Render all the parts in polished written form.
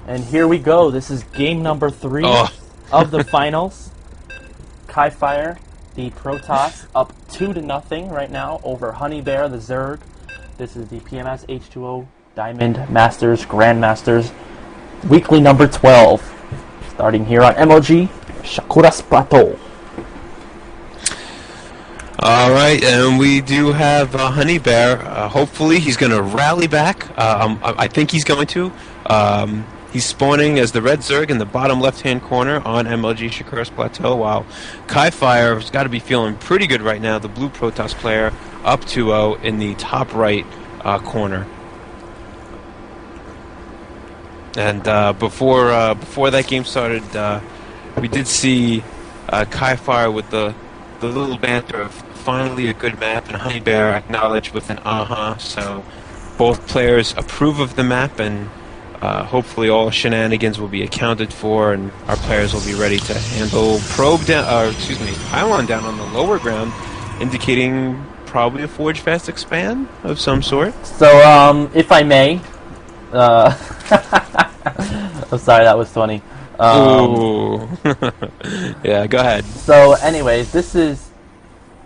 And here we go. This is game number 3 Oh, of the finals. Kifire, the Protoss, up 2-0 right now over Honeybear, the Zerg. This is the PMS H2O Diamond Masters Grandmasters weekly number 12. Starting here on MLG Shakuras Plateau. alright, and we do have Honeybear. Hopefully he's going to rally back. I think he's going to. He's spawning as the red Zerg in the bottom left-hand corner on MLG Shakuras Plateau, while Kifire has got to be feeling pretty good right now, the blue Protoss player, up 2-0 in the top right corner. And before that game started, we did see Kifire with the little banter of finally a good map, and Honeybear acknowledged with an so both players approve of the map, and hopefully all shenanigans will be accounted for, and our players will be ready to handle pylon down on the lower ground, indicating probably a Forge Fast expand of some sort. So, if I may, I'm sorry, that was funny. Ooh. Yeah, go ahead. So, anyways, this is,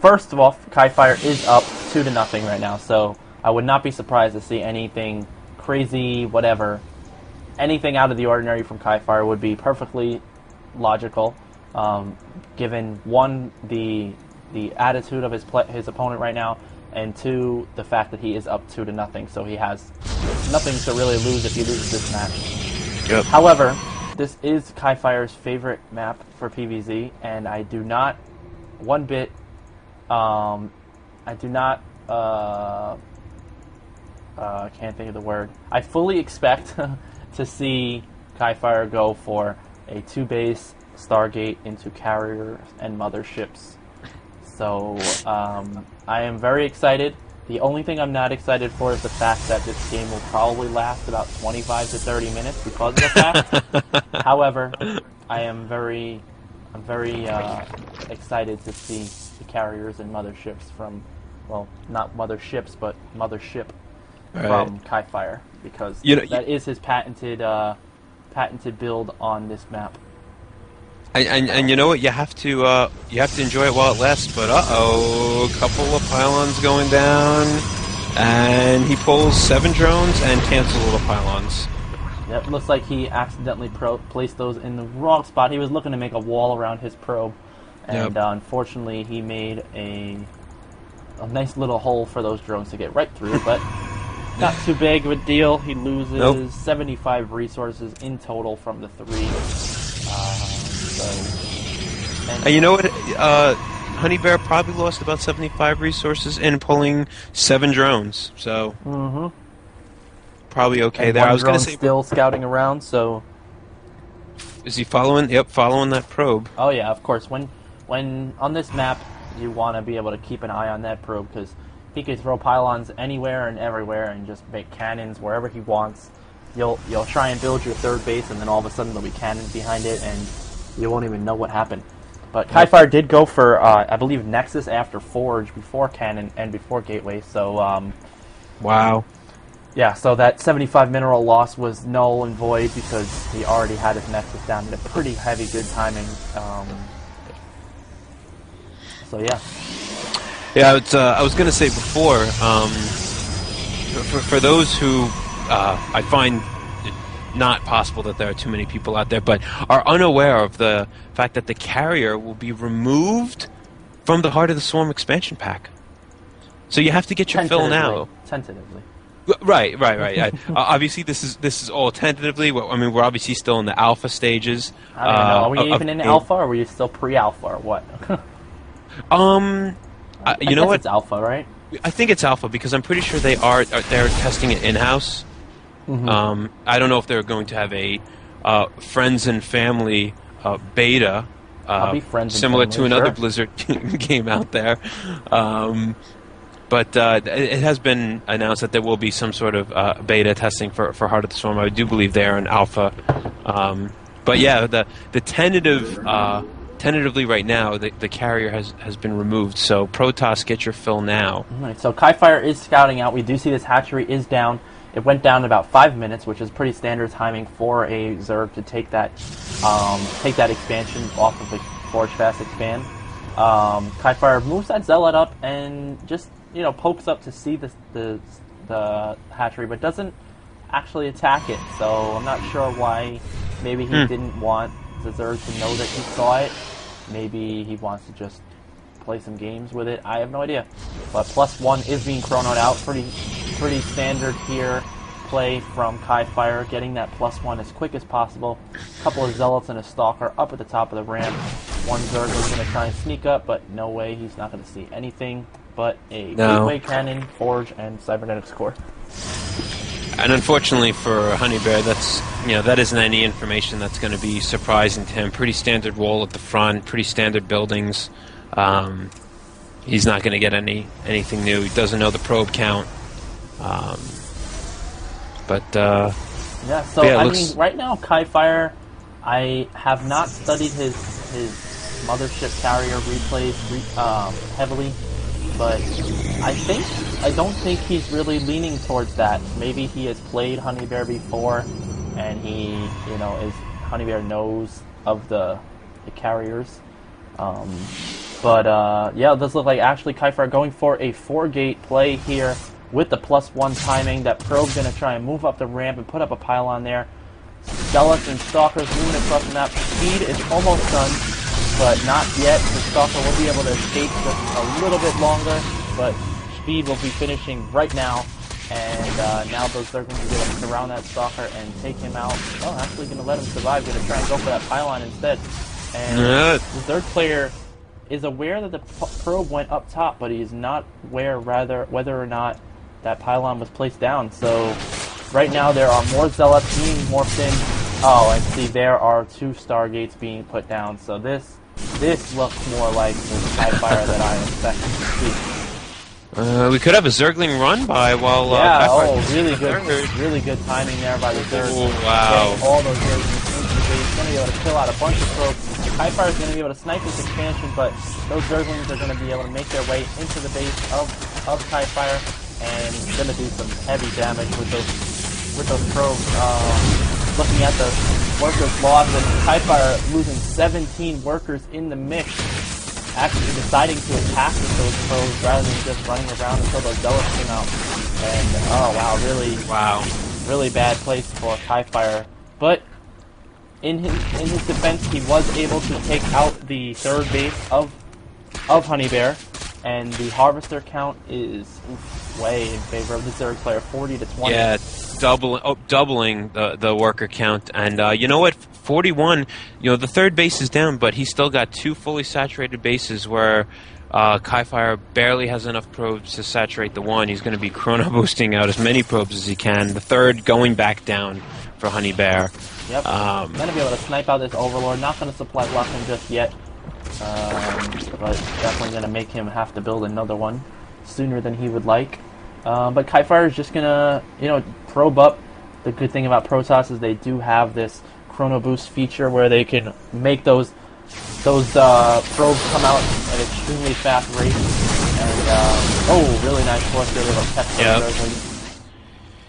first of all, Kifire is up 2-0 right now, so I would not be surprised to see anything crazy, whatever. Anything out of the ordinary from Kifire would be perfectly logical, given, one, the attitude of his opponent right now, and two, the fact that he is up 2-0, so he has nothing to really lose if he loses this match. Yep. However, this is Kifire's favorite map for PvZ, and I do not, one bit, I do not, I can't think of the word. I fully expect to see Kifire go for a 2-base Stargate into carriers and motherships. So, I am very excited. The only thing I'm not excited for is the fact that this game will probably last about 25 to 30 minutes because of the fact. However, I'm very excited to see the carriers and motherships from, well, not motherships, but mothership from Kifire, because that is his patented build on this map. And you know what? You have to enjoy it while it lasts. But a couple of pylons going down, and he pulls 7 drones and cancels all the pylons. Yep, looks like he accidentally placed those in the wrong spot. He was looking to make a wall around his probe, and unfortunately, he made a nice little hole for those drones to get right through. But not too big of a deal. He loses 75 resources in total from the 3. And you know what? Honeybear probably lost about 75 resources in pulling 7 drones. So probably okay and there. one I was going to drone say, still scouting around. So is he following? Yep, following that probe. oh yeah, of course. When on this map, you want to be able to keep an eye on that probe, because he could throw pylons anywhere and everywhere and just make cannons wherever he wants. You'll try and build your 3rd base, and then all of a sudden there'll be cannons behind it, and you won't even know what happened. But Kifire did go for, I believe, Nexus after Forge, before Cannon, and before Gateway, so, Wow. yeah, so that 75 mineral loss was null and void, because he already had his Nexus down at a pretty heavy good timing, so yeah. Yeah, I was going to say before, for those who I find it not possible that there are too many people out there, but are unaware of the fact that the carrier will be removed from the Heart of the Swarm expansion pack. So you have to get your fill now. Tentatively. Right. Obviously, this is all tentatively. I mean, we're obviously still in the alpha stages. I don't know. Are we even in alpha, or were you still pre-alpha, or what? You know what? It's alpha, right? I think it's alpha, because I'm pretty sure they're testing it in-house. I don't know if they're going to have a friends and family beta, I'll be friends and similar family, to another sure. Blizzard game out there. But it has been announced that there will be some sort of beta testing for Heart of the Swarm. I do believe they are in alpha. But yeah, the tentatively right now, the carrier has been removed. So Protoss, get your fill now. All right, so Kifire is scouting out. We do see this hatchery is down. It went down in about 5 minutes, which is pretty standard timing for a Zerg to take that expansion off of the Forge Fast expand. Kifire moves that Zealot up and just pokes up to see the hatchery, but doesn't actually attack it. So I'm not sure why. Maybe he didn't want the Zerg to know that he saw it. Maybe he wants to just play some games with it. I have no idea. But +1 is being chronoed out. Pretty standard here. Play from Kifire, getting that +1 as quick as possible. A couple of Zealots and a Stalker up at the top of the ramp. One Zerg is going to try and sneak up, but no way. He's not going to see anything but a Gateway Cannon, Forge, and Cybernetics Core. And unfortunately for Honeybear, that isn't any information that's going to be surprising to him. Pretty standard wall at the front, pretty standard buildings. He's not going to get anything new. He doesn't know the probe count. Yeah, so I mean, right now, Kifire, I have not studied his mothership carrier replays heavily, but I don't think he's really leaning towards that. Maybe he has played Honeybear before, and Honeybear knows of the carriers. Yeah, it does look like actually Kifire going for a 4-gate play here with the +1 timing. That probe's going to try and move up the ramp and put up a pylon there. Zealots and Stalkers moving across the map. Speed is almost done, but not yet. The Stalker will be able to escape just a little bit longer, but Speed will be finishing right now. And now those Zerglings are going to surround that Stalker and take him out. Oh, actually going to let him survive. Going to try and go for that pylon instead. And the Zerg player is aware that the probe went up top, but he is not aware whether or not that pylon was placed down. So right now there are more Zealots being morphed in. Oh, and see, there are 2 Stargates being put down. So this looks more like the Kifire that I expected to see. We could have a Zergling run by while really good timing there by the Zerg. Oh, wow. Getting all those Zerglings into the base. Going to be able to kill out a bunch of probes. Kifire is going to be able to snipe this expansion, but those Zerglings are going to be able to make their way into the base of Kifire and going to do some heavy damage with those probes. Looking at the workers lost, and Kifire losing 17 workers in the mix, actually deciding to attack with those probes rather than just running around until those Zealots came out. And really bad place for Kifire. But in his defense, he was able to take out the 3rd base of Honeybear, and the Harvester count is way in favor of the Zerg player, 40 to 20. Yeah, doubling the worker count, and you know what? 41. The 3rd base is down, but he's still got 2 fully saturated bases where Kifire barely has enough probes to saturate the 1. He's going to be chrono boosting out as many probes as he can. The 3rd going back down for Honeybear. Yep. Going to be able to snipe out this Overlord. Not going to supply block him just yet, but definitely going to make him have to build another one sooner than he would like. But Kifire is just going to, probe up. The good thing about Protoss is they do have this chrono boost feature where they can make those probes come out at extremely fast rate. And really nice force there. They'll catch those.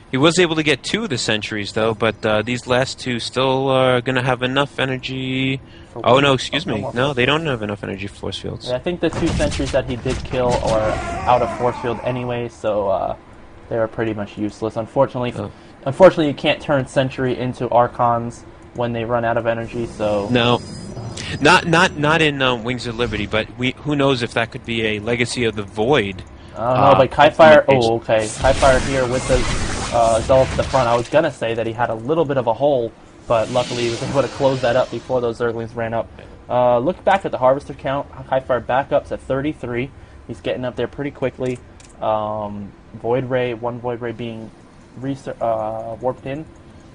He was able to get 2 of the sentries, though, but these last 2 still are going to have enough energy. Oh, no, excuse me. No, they don't have enough energy for force fields. Yeah, I think the 2 sentries that he did kill are out of force field anyway, so they are pretty much useless. Unfortunately, you can't turn sentry into Archons when they run out of energy, so... No. Not in Wings of Liberty, but who knows if that could be a legacy of the Void. I don't know, but Kifire... Oh, okay. Kifire here with the Zealots at the front. I was going to say that he had a little bit of a hole, but luckily he was able to close that up before those Zerglings ran up. Look back at the Harvester count. Kifire backups at 33. He's getting up there pretty quickly. Void Ray, 1 Void Ray being warped in.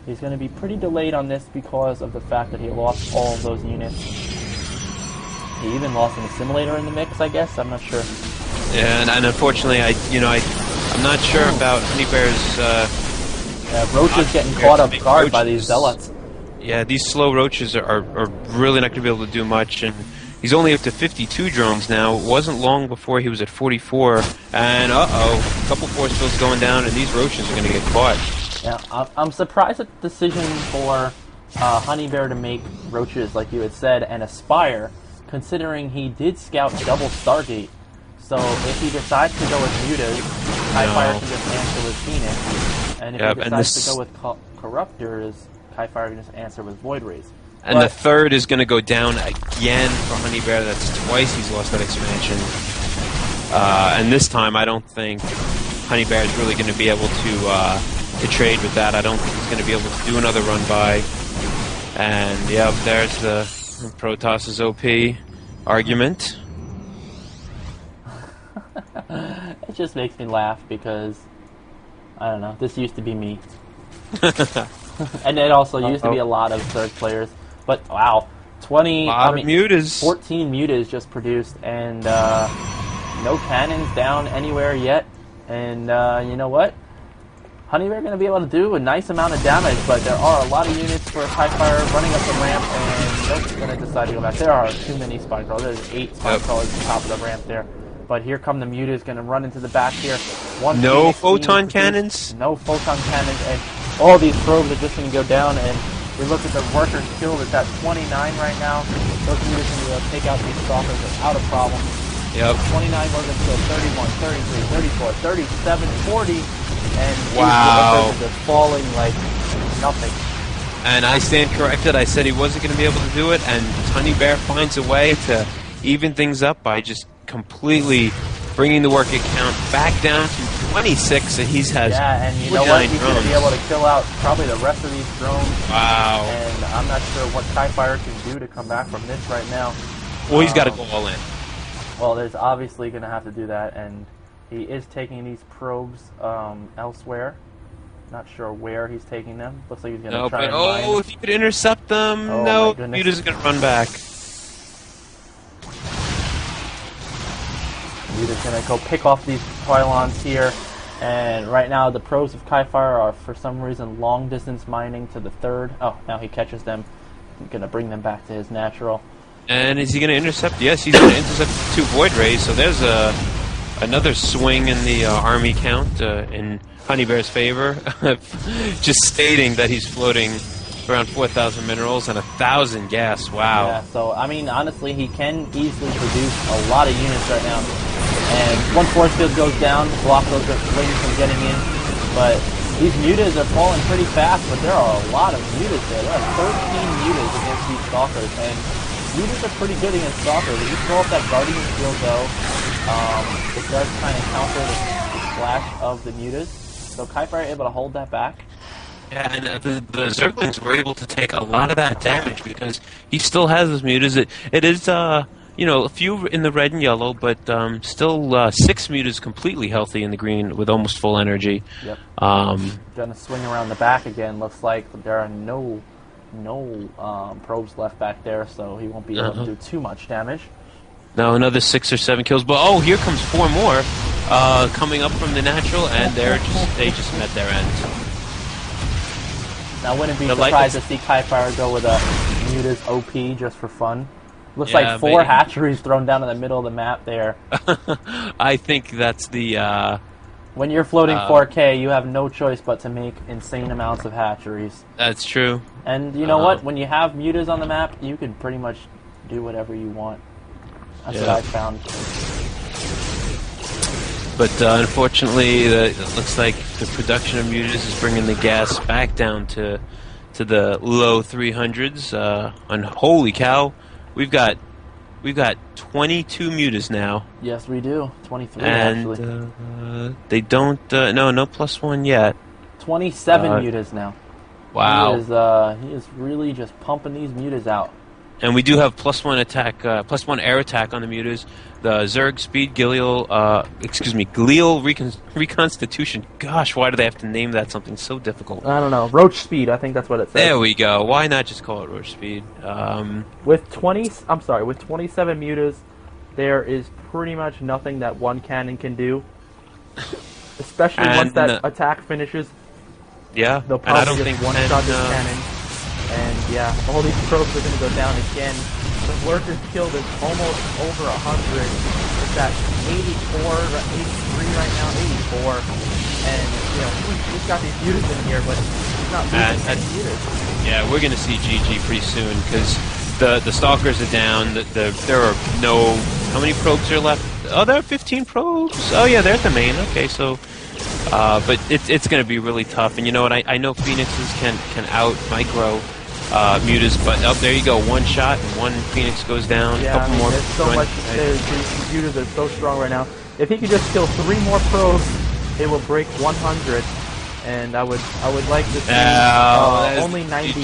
He's going to be pretty delayed on this because of the fact that he lost all of those units. He even lost an assimilator in the mix, I guess. I'm not sure. Yeah, and unfortunately, I'm not sure about Honeybear's... Roach is getting caught off guard by these Zealots. Yeah, these slow Roaches are really not going to be able to do much, and he's only up to 52 drones now. It wasn't long before he was at 44, and a couple force fields going down, and these Roaches are going to get caught. Yeah, I'm surprised at the decision for Honeybear to make roaches, like you had said, and Aspire, considering he did scout double Stargate. So if he decides to go with Mutas, Kifire can just answer with Phoenix, and if he decides to go with Corruptors, Kifire can just answer with Void Rays. And the third is going to go down again for Honeybear. That's twice he's lost that expansion. And this time, I don't think Honeybear is really going to be able to trade with that. I don't think he's going to be able to do another run by. And yep, there's the Protoss's OP argument. It just makes me laugh because, I don't know, this used to be me. And it also used to be a lot of third players. But wow, 14 mutas just produced, and no cannons down anywhere yet. And you know what? Honeybear going to be able to do a nice amount of damage, but there are a lot of units for Kifire running up the ramp, and nope, going to decide to go back. There are too many Spine Crawlers. There's 8 Spine Crawlers at the top of the ramp there. But here come the mutas, going to run into the back here. No photon cannons? No photon cannons, and all these probes are just going to go down, and we look at the workers killed. It's at 29 right now. Those mutas are going to take out these stalkers without a problem. Yep. 29 workers killed, 31, 33, 34, 37, 40, and wow, these workers are just falling like nothing. And I stand corrected. I said he wasn't going to be able to do it, and Honeybear finds a way to even things up by just completely bringing the worker count back down to 26, and he's has and you know what? He's going to be able to kill out probably the rest of these drones. Wow. And I'm not sure what Kifire can do to come back from this right now. Well, he's got to go all in. Well, there's obviously going to have to do that, and he is taking these probes elsewhere. Not sure where he's taking them. Looks like he's going to try and mine. If you could intercept them, no, Muta's going to run back. Muta's going to go pick off these pylons here, and right now the probes of Kifire are for some reason long distance mining to the third. Oh, now he catches them. He's going to bring them back to his natural. And is he going to intercept? Yes, he's going to intercept 2 Void Rays, so there's another swing in the army count in Honeybear's favor. Just stating that he's floating around 4,000 minerals and 1,000 gas. Wow. Yeah, so, I mean, honestly, he can easily produce a lot of units right now. And one force field goes down, block those wings from getting in. But these mutas are falling pretty fast, but there are a lot of mutas there. There are 13 mutas against these stalkers, and mutas are pretty good against stalkers. If you throw up that guardian shield, though, it does kind of counter the splash of the mutas. So Kifire able to hold that back. Yeah, and the Zerglings were able to take a lot of that damage because he still has his mutas. It is, you know, a few in the red and yellow, but still 6 mutas completely healthy in the green with almost full energy. Yep. Gonna swing around the back again. Looks like there are no probes left back there, so he won't be able to do too much damage. No, another 6 or 7 kills, but here comes 4 more coming up from the natural, and they just met their end. Now, I wouldn't be surprised to see Kifire go with a Mutas OP just for fun. Looks like 4 hatcheries thrown down in the middle of the map there. I think that's the... when you're floating 4K, you have no choice but to make insane amounts of hatcheries. That's true. And you know what? When you have Mutas on the map, you can pretty much do whatever you want. That's what I found. But unfortunately, it looks like the production of mutas is bringing the gas back down to the low 300s. And holy cow, we've got 22 mutas now. Yes, we do. 23 and, actually. They don't. No +1 yet. 27 mutas now. Wow. He is really just pumping these mutas out. And we do have +1 attack, +1 air attack on the mutas. The Zerg Speed Glial Reconstitution. Gosh, why do they have to name that something so difficult? I don't know. Roach Speed, I think that's what it says. There we go. Why not just call it Roach Speed? With 27 mutas, there is pretty much nothing that one cannon can do. Especially once that attack finishes. Yeah, they'll probably just one-shot this cannon. And yeah, all these probes are going to go down again. The lurkers killed is almost over 100. It's at 84, 83 right now, 84. and he's got these mutas in here, but he's not losing any mutas. Yeah, we're gonna see GG pretty soon because the stalkers are down. There are no, how many probes are left? Oh, there are 15 probes. Oh yeah, they're at the main. Okay, so but it's gonna be really tough. And you know what? I know Phoenixes can out micro mutas, but there you go. One shot and one Phoenix goes down. Yeah, couple more. there's so much. These mutas are so strong right now. If he could just kill 3 more probes, it will break 100. And I would like to see only 90.